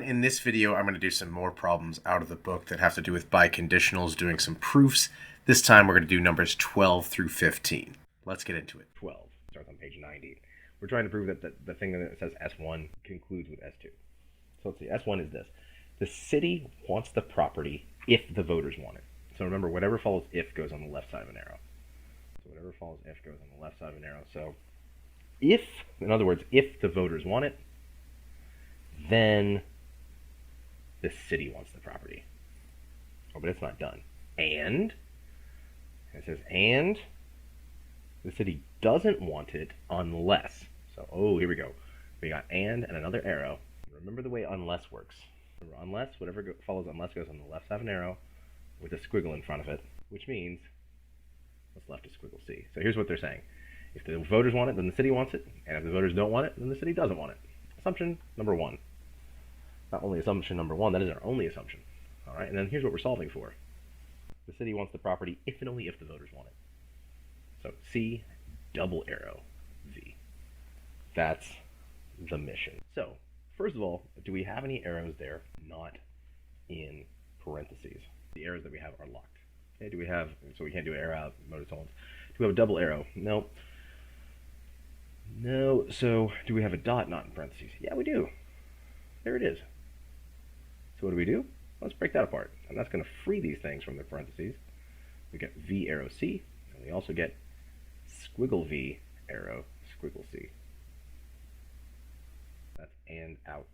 everyone, in this video I'm going to do some more problems out of the book that have to do with biconditionals, doing some proofs. This time we're going to do numbers 12 through 15. Let's get into it. 12 starts on page 90. We're trying to prove that the thing that says S1 concludes with S2. So let's see, S1 is this. The city wants the property if the voters want it. So remember, whatever follows if goes on the left side of an arrow. So whatever follows if goes on the left side of an arrow. So if, in other words, if the voters want it, then the city wants the property. Oh, but it's not done. And it says, and the city doesn't want it unless. So, oh, here we go. We got and another arrow. Remember the way unless works. Remember, unless, whatever follows unless goes on the left side of an arrow with a squiggle in front of it, which means what's left is squiggle C. So here's what they're saying. If the voters want it, then the city wants it. And if the voters don't want it, then the city doesn't want it. Assumption number one. Not only assumption number one, that is our only assumption. All right, and then here's what we're solving for. The city wants the property if and only if the voters want it. So C, double arrow, V. That's the mission. So, first of all, do we have any arrows there not in parentheses? The arrows that we have are locked. Okay, do we have, so we can't do an arrow out, modus tollens. Do we have a double arrow? No. No, so do we have a dot not in parentheses? Yeah, we do. There it is. So what do? Let's break that apart. And that's going to free these things from the parentheses. We get V arrow C, and we also get squiggle V arrow squiggle C. That's and out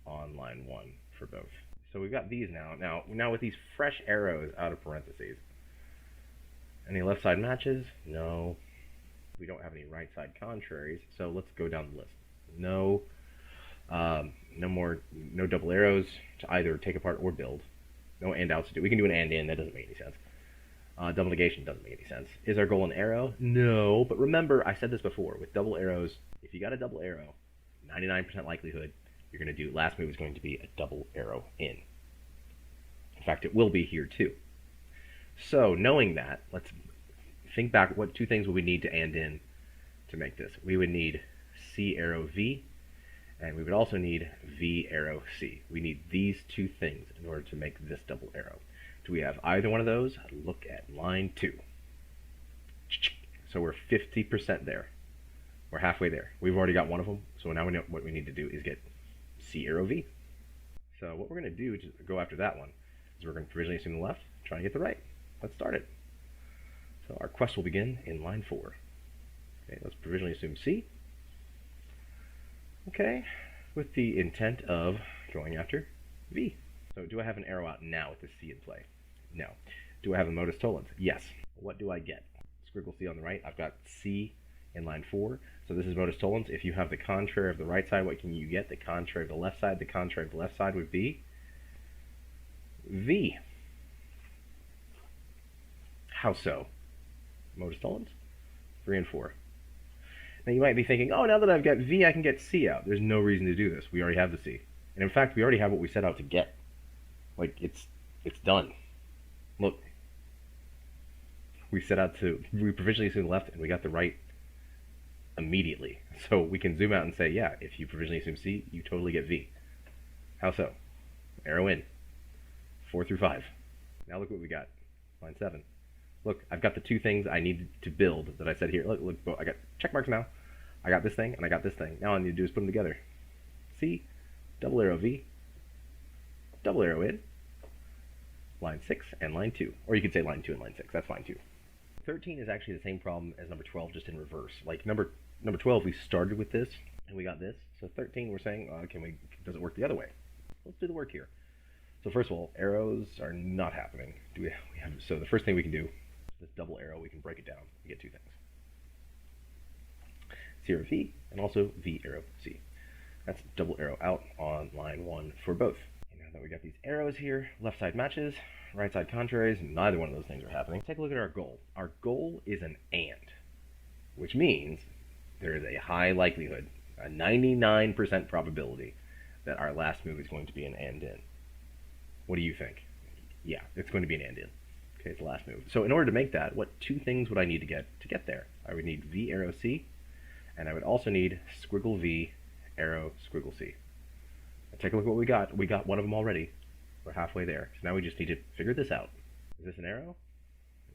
on line 1 for both. So we've got these now. Now with these fresh arrows out of parentheses, any left side matches? No. We don't have any right side contraries, so let's go down the list. No. No double arrows to either take apart or build. No and outs to do. We can do an and in, that doesn't make any sense. Double negation doesn't make any sense. Is our goal an arrow? No, but remember, I said this before, with double arrows, if you got a double arrow, 99% likelihood you're going to do, last move is going to be a double arrow in. In fact, it will be here too. So, knowing that, let's think back, what two things would we need to and in to make this? We would need C arrow V, and we would also need V arrow C. We need these two things in order to make this double arrow. Do we have either one of those? Look at line 2. So we're 50% there. We're halfway there. We've already got one of them, so now we know what we need to do is get C arrow V. So what we're going to do to go after that one is we're going to provisionally assume the left, try and get the right. Let's start it. So our quest will begin in line 4. Okay, let's provisionally assume C. Okay, with the intent of going after V. So do I have an arrow out now with the C in play? No. Do I have a modus tollens? Yes. What do I get? Squiggle C on the right. I've got C in line 4. So this is modus tollens. If you have the contrary of the right side, what can you get? The contrary of the left side. The contrary of the left side would be V. How so? Modus tollens? 3 and 4. Now you might be thinking, oh, now that I've got V, I can get C out. There's no reason to do this. We already have the C. And in fact, we already have what we set out to get. Like, it's done. Look. We provisionally assumed the left, and we got the right immediately. So we can zoom out and say, yeah, if you provisionally assume C, you totally get V. How so? Arrow in. 4 through 5. Now look what we got. Line 7. Look, I've got the two things I needed to build that I said here. Look, I got check marks now. I got this thing, and I got this thing. Now all I need to do is put them together. C, double arrow V, double arrow in, line 6 and line 2. Or you could say line 2 and line 6. That's fine too. 13 is actually the same problem as number 12, just in reverse. Like number 12, we started with this, and we got this. So 13, we're saying, does it work the other way? Let's do the work here. So first of all, arrows are not happening. So the first thing we can do, this double arrow, we can break it down. We get two things. C arrow V, and also V arrow C. That's double arrow out on line 1 for both. And now that we got these arrows here, left side matches, right side contraries, neither one of those things are happening. Take a look at our goal. Our goal is an and, which means there is a high likelihood, a 99% probability, that our last move is going to be an and in. What do you think? Yeah, it's going to be an and in. Okay, it's the last move. So in order to make that, what two things would I need to get there? I would need V arrow C, and I would also need squiggle V arrow squiggle C. take a look at what we got. We got one of them already. We're halfway there. So now we just need to figure this out. Is this an arrow?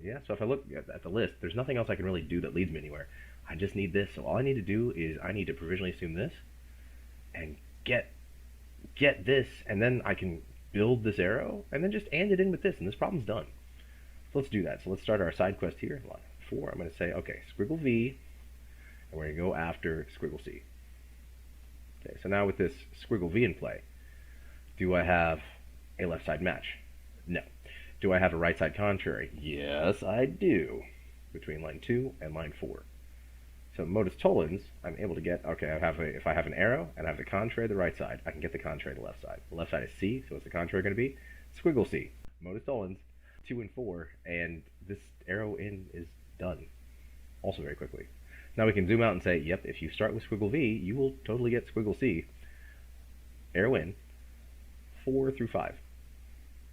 Yeah, so if I look at the list, there's nothing else I can really do that leads me anywhere. I just need this. So all I need to do is I need to provisionally assume this and get this, and then I can build this arrow and then just and it in with this, and this problem's done. So let's do that. So let's start our side quest here. Line 4, I'm going to say, okay, squiggle V, and we're going to go after squiggle C. Okay, so now with this squiggle V in play, do I have a left side match? No. Do I have a right side contrary? Yes, I do, between line 2 and line 4. So modus tollens, I'm able to get, okay, if I have an arrow and I have the contrary to the right side, I can get the contrary to the left side. The left side is C, so what's the contrary going to be? Squiggle C. Modus tollens, 2 and 4, and this arrow in is done. Also very quickly. Now we can zoom out and say, yep, if you start with squiggle V, you will totally get squiggle C. Arrow in, 4 through 5.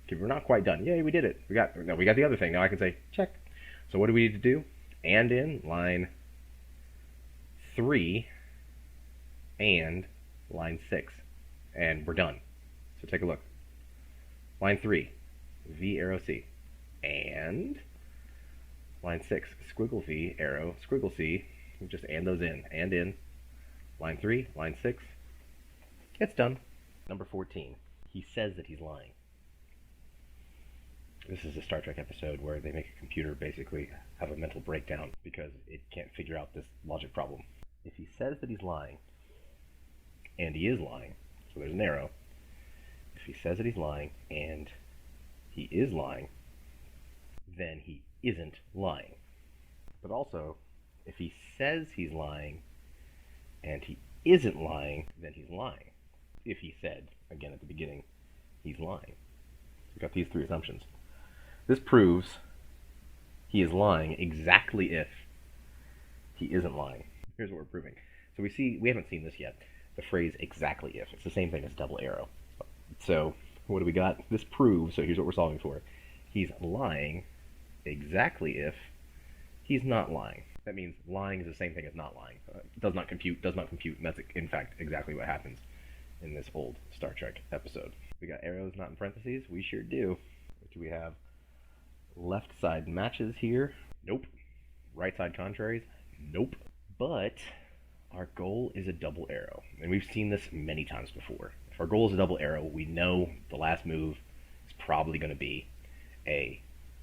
Okay, we're not quite done. Yay, we did it. We got the other thing. Now I can say, check. So what do we need to do? And in line 3 and line 6. And we're done. So take a look. Line 3, V arrow C. And line 6, squiggle V, arrow, squiggle C. We'll just and those in. And in. Line 3, line 6. It's done. Number 14. He says that he's lying. This is a Star Trek episode where they make a computer basically have a mental breakdown because it can't figure out this logic problem. If he says that he's lying, and he is lying, so there's an arrow. If he says that he's lying, and he is lying, then he isn't lying. But also, if he says he's lying, and he isn't lying, then he's lying. If he said, again at the beginning, he's lying. We've got these 3 assumptions. This proves he is lying exactly if he isn't lying. Here's what we're proving. So we haven't seen this yet, the phrase exactly if. It's the same thing as double arrow. So what do we got? This proves, so here's what we're solving for. He's lying exactly if he's not lying. That means lying is the same thing as not lying. Does not compute, and that's in fact exactly what happens in this old Star Trek episode. We got arrows not in parentheses? We sure do. What do we have? Left side matches here? Nope. Right side contraries? Nope. But our goal is a double arrow. And we've seen this many times before. If our goal is a double arrow, we know the last move is probably going to be a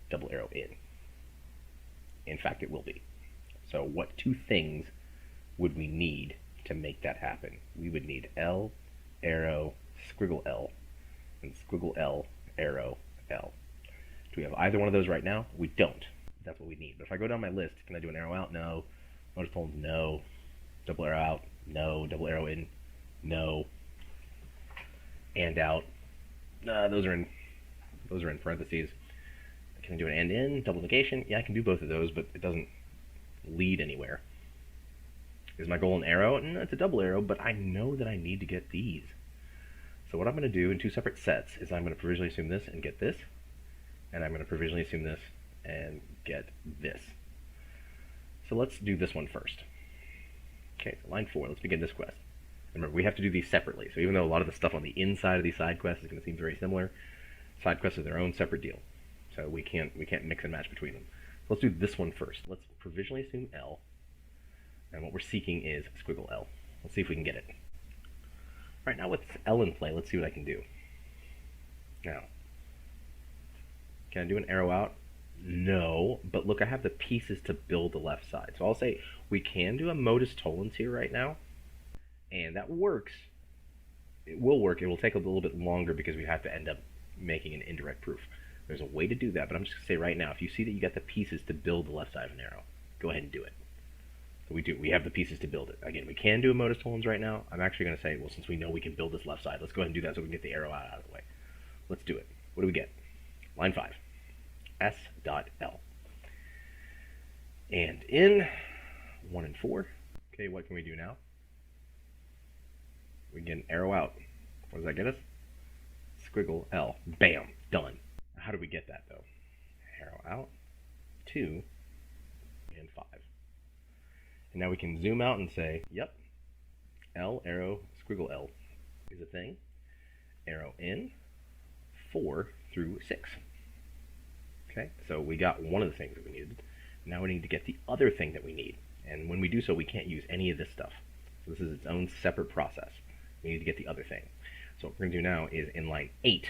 double arrow in. In fact, it will be. So what 2 things would we need to make that happen? We would need L, arrow, squiggle L, and squiggle L, arrow, L. Do we have either one of those right now? We don't. That's what we need. But if I go down my list, can I do an arrow out? No. Modus tollens? No. Double arrow out? No. Double arrow in? No. And out? Those are in parentheses. Can I do an and in? Double negation? Yeah, I can do both of those, but it doesn't lead anywhere. Is my goal an arrow? No, it's a double arrow, but I know that I need to get these. So what I'm going to do in 2 separate sets is I'm going to provisionally assume this and get this. And I'm going to provisionally assume this and get this. So let's do this one first. Okay, so line 4, let's begin this quest. Remember, we have to do these separately, so even though a lot of the stuff on the inside of these side quests is going to seem very similar, side quests are their own separate deal. So we can't mix and match between them. So let's do this one first. Let's provisionally assume L, and what we're seeking is squiggle L. Let's see if we can get it. Right now with L in play, let's see what I can do. Now, can I do an arrow out? No, but look, I have the pieces to build the left side. So I'll say we can do a modus tollens here right now, and that works. It will work. It will take a little bit longer because we have to end up making an indirect proof. There's a way to do that, but I'm just going to say right now, if you see that you got the pieces to build the left side of an arrow, go ahead and do it. So we do. We have the pieces to build it. Again, we can do a modus tollens right now. I'm actually going to say, well, since we know we can build this left side, let's go ahead and do that so we can get the arrow out of the way. Let's do it. What do we get? Line 5. S.L. And in 1 and 4. Okay, what can we do now? We get an arrow out. What does that get us? Squiggle L. Bam. Done. How do we get that, though? Arrow out. 2 and 5. And now we can zoom out and say, yep, L, arrow, squiggle L is a thing. arrow in, 4 through 6. Okay, so we got one of the things that we needed. Now we need to get the other thing that we need. And when we do so, we can't use any of this stuff. So this is its own separate process. We need to get the other thing. So what we're going to do now is in line 8,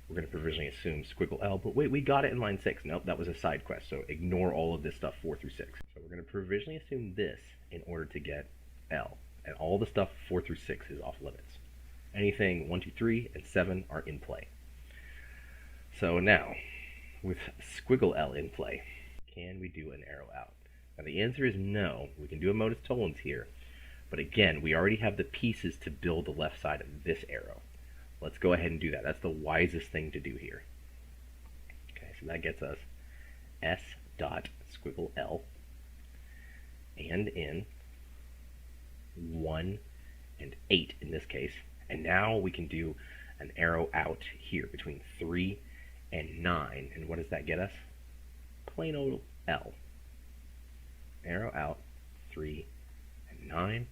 we're going to provisionally assume squiggle L, but wait, we got it in line 6. Nope, that was a side quest, so ignore all of this stuff 4 through 6. So we're going to provisionally assume this in order to get L. And all the stuff 4 through 6 is off limits. Anything 1, 2, 3, and 7 are in play. So now, with squiggle L in play, can we do an arrow out? Now the answer is no. We can do a modus tollens here, but again, we already have the pieces to build the left side of this arrow. Let's go ahead and do that. That's the wisest thing to do here. Okay, so that gets us S dot squiggle L and in 1 and 8 in this case. And now we can do an arrow out here between 3 and 9. And what does that get us? Plain old L. Arrow out 3 and 9.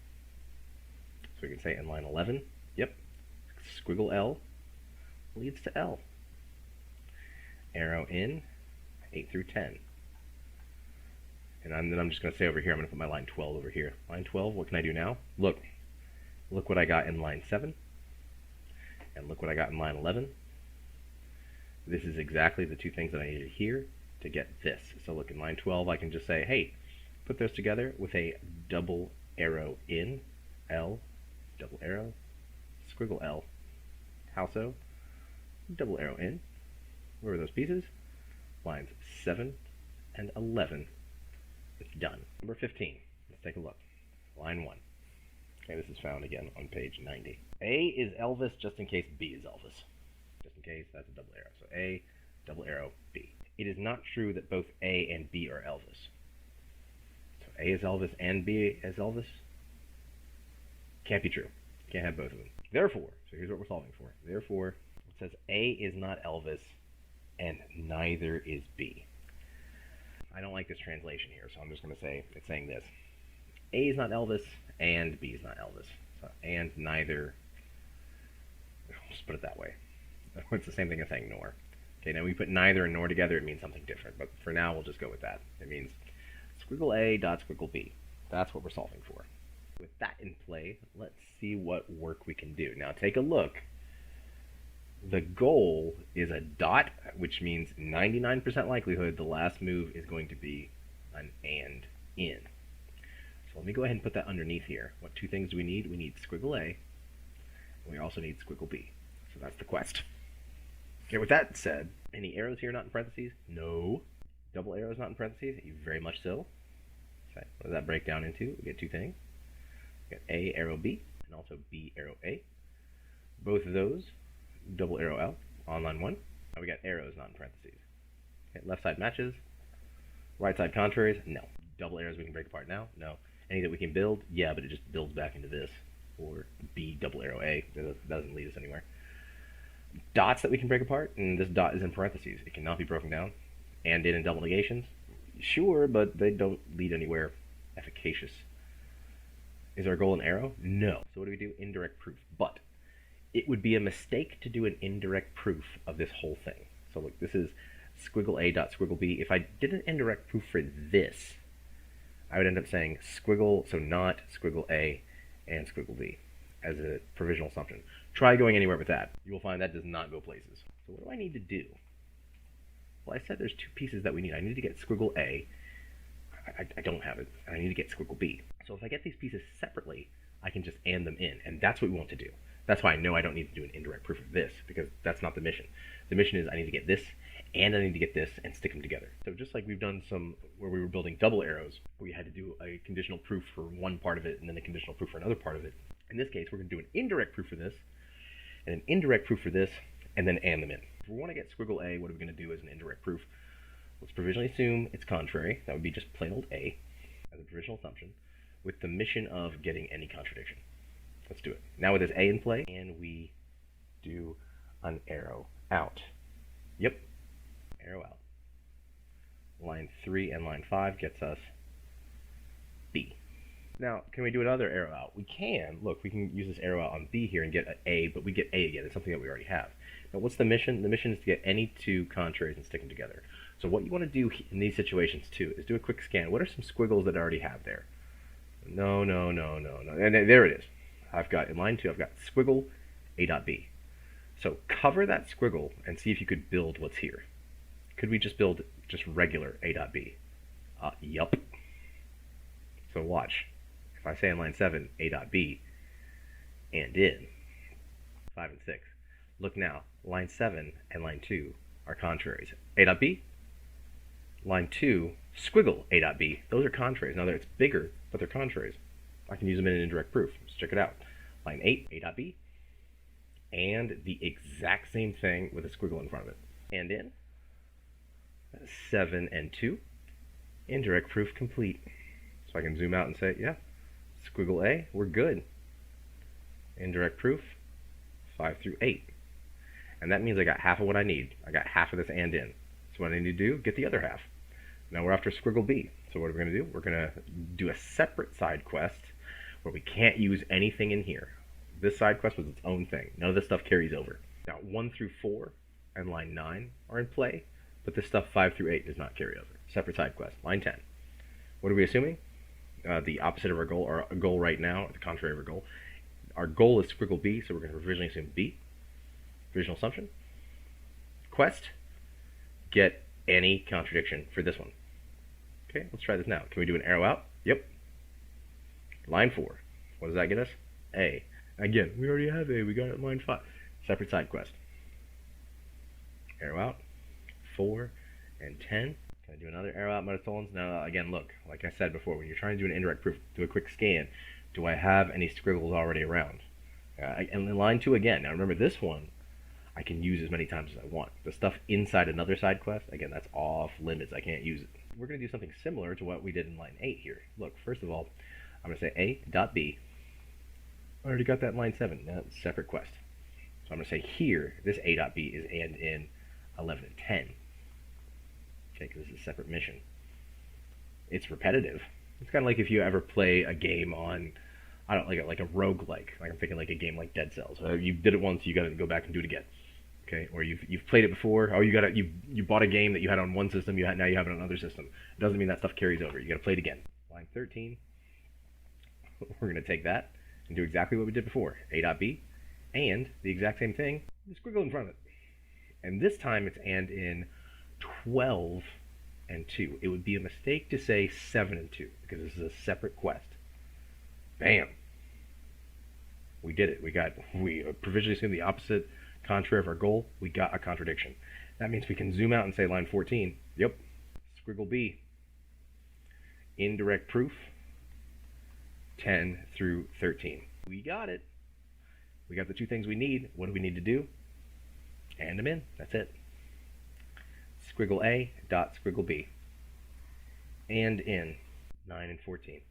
So we can say in line 11, yep, squiggle L leads to L. Arrow in 8 through 10. And then I'm just going to say over here, I'm going to put my line 12 over here. Line 12, what can I do now? Look what I got in line 7. And look what I got in line 11. This is exactly the two things that I needed here to get this. So look, in line 12, I can just say, hey, put those together with a double arrow in, L, double arrow, squiggle L. How so? Double arrow in. Where are those pieces? Lines 7 and 11. It's done. Number 15. Let's take a look. Line 1. Okay, this is found again on page 90. A is Elvis just in case B is Elvis. Just in case, that's a double arrow. So A, double arrow, B. It is not true that both A and B are Elvis. So A is Elvis and B is Elvis? Can't be true. Can't have both of them. Therefore, so here's what we're solving for. Therefore, it says A is not Elvis and neither is B. I don't like this translation here, so I'm just going to say it's saying this. A is not Elvis and B is not Elvis. So, and neither, just put it that way. It's the same thing as saying nor. Okay, now we put neither and nor together, it means something different, but for now we'll just go with that. It means squiggle A dot squiggle B. That's what we're solving for. With that in play, let's see what work we can do. Now take a look. The goal is a dot, which means 99% likelihood the last move is going to be an and in. So let me go ahead and put that underneath here. What two things do we need? We need squiggle A, and we also need squiggle B. So that's the quest. Okay, with that said, any arrows here not in parentheses? No. Double arrows not in parentheses? Very much so. Okay, what does that break down into? We get two things. We got A arrow B, and also B arrow A. Both of those, double arrow L on line 1. Now we got arrows not in parentheses. Okay, left side matches. Right side contraries? No. Double arrows we can break apart now? No. Any that we can build? Yeah, but it just builds back into this. Or B double arrow A. That doesn't lead us anywhere. Dots that we can break apart, and this dot is in parentheses. It cannot be broken down. And in double negations? Sure, but they don't lead anywhere efficacious. Is our goal an arrow? No. So what do we do? Indirect proof. But it would be a mistake to do an indirect proof of this whole thing. So look, this is squiggle A dot squiggle B. If I did an indirect proof for this, I would end up saying squiggle, so not squiggle A and squiggle B as a provisional assumption. Try going anywhere with that. You will find that does not go places. So what do I need to do? Well, I said there's two pieces that we need. I need to get squiggle A. I don't have it. I need to get squiggle B. So if I get these pieces separately, I can just and them in, and that's what we want to do. That's why I know I don't need to do an indirect proof of this, because that's not the mission. The mission is I need to get this, and I need to get this, and stick them together. So just like we've done some, where we were building double arrows, we had to do a conditional proof for one part of it, and then a conditional proof for another part of it. In this case, we're going to do an indirect proof for this, and an indirect proof for this, and then and them in. If we want to get squiggle A, what are we going to do as an indirect proof? Let's provisionally assume it's contrary. That would be just plain old A as a provisional assumption, with the mission of getting any contradiction. Let's do it. Now with this A in play, and we do an arrow out. Yep, arrow out. Line 3 and line 5 gets us B. Now, can we do another arrow out? We can. Look, we can use this arrow out on B here and get an A, but we get A again. It's something that we already have. Now, what's the mission? The mission is to get any two contraries and stick them together. So what you want to do in these situations, too, is do a quick scan. What are some squiggles that I already have there? No. And there it is. I've got, in line 2, I've got squiggle A dot B. So cover that squiggle and see if you could build what's here. Could we just build just regular A dot B? Yup. So watch. If I say in line 7, A dot B, and in 5 and 6. Look now, line 7 and line 2 are contraries. A dot B, line 2, squiggle A dot B. Those are contraries. Now it's bigger, but they're contraries. I can use them in an indirect proof. Let's check it out. Line 8, A dot B, and the exact same thing with a squiggle in front of it. And in 7 and 2, indirect proof complete. So I can zoom out and say, yeah, squiggle A, we're good. Indirect proof, 5 through 8. And that means I got half of what I need. I got half of this and in. So what I need to do, get the other half. Now we're after squiggle B. So what are we going to do? We're going to do a separate side quest where we can't use anything in here. This side quest was its own thing. None of this stuff carries over. Now 1 through 4 and line 9 are in play, but this stuff 5 through 8 does not carry over. Separate side quest. Line 10. What are we assuming? The opposite of our goal, or a goal right now, or the contrary of our goal. Our goal is squiggle B, so we're going to provisionally assume B. Provisional assumption. Quest. Get any contradiction for this one. Okay, let's try this now. Can we do an arrow out? Yep. Line 4. What does that get us? A. Again, we already have A. We got it in line 5. Separate side quest. Arrow out. 4 and 10. Can I do another arrow out metastolons? Now, again, look, like I said before, when you're trying to do an indirect proof, do a quick scan. Do I have any squiggles already around? And in line 2 again. Now, remember this one, I can use as many times as I want. The stuff inside another side quest, again, that's off limits. I can't use it. We're going to do something similar to what we did in line 8 here. Look, first of all, I'm going to say A dot B. I already got that in line 7. Now, it's separate quest. So I'm going to say here, this A dot B is and in 11 and 10. Okay, because this is a separate mission. It's repetitive. It's kind of like if you ever play a game on, I don't like a roguelike. Like I'm thinking like a game like Dead Cells. You did it once, you got to go back and do it again. Okay, or you've played it before. Oh, you bought a game that you had on one system. Now you have it on another system. It doesn't mean that stuff carries over. You got to play it again. Line 13. We're going to take that and do exactly what we did before. A dot B, and the exact same thing. The squiggle in front of it. And this time it's and in 12 and 2. It would be a mistake to say 7 and 2 because this is a separate quest. Bam. We did it. We provisionally assumed the opposite, contrary of our goal. We got a contradiction. That means we can zoom out and say line 14. Yep. Squiggle B. Indirect proof. 10 through 13. We got it. We got the two things we need. What do we need to do? And them in. That's it. Squiggle A dot squiggle B. And in 9 and 14.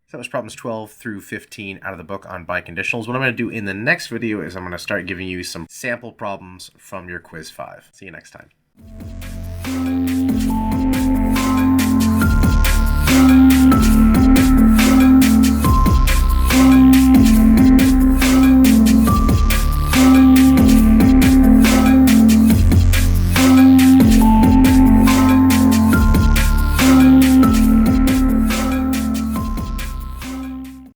So that was problems 12 through 15 out of the book on biconditionals. What I'm going to do in the next video is I'm going to start giving you some sample problems from your quiz 5. See you next time.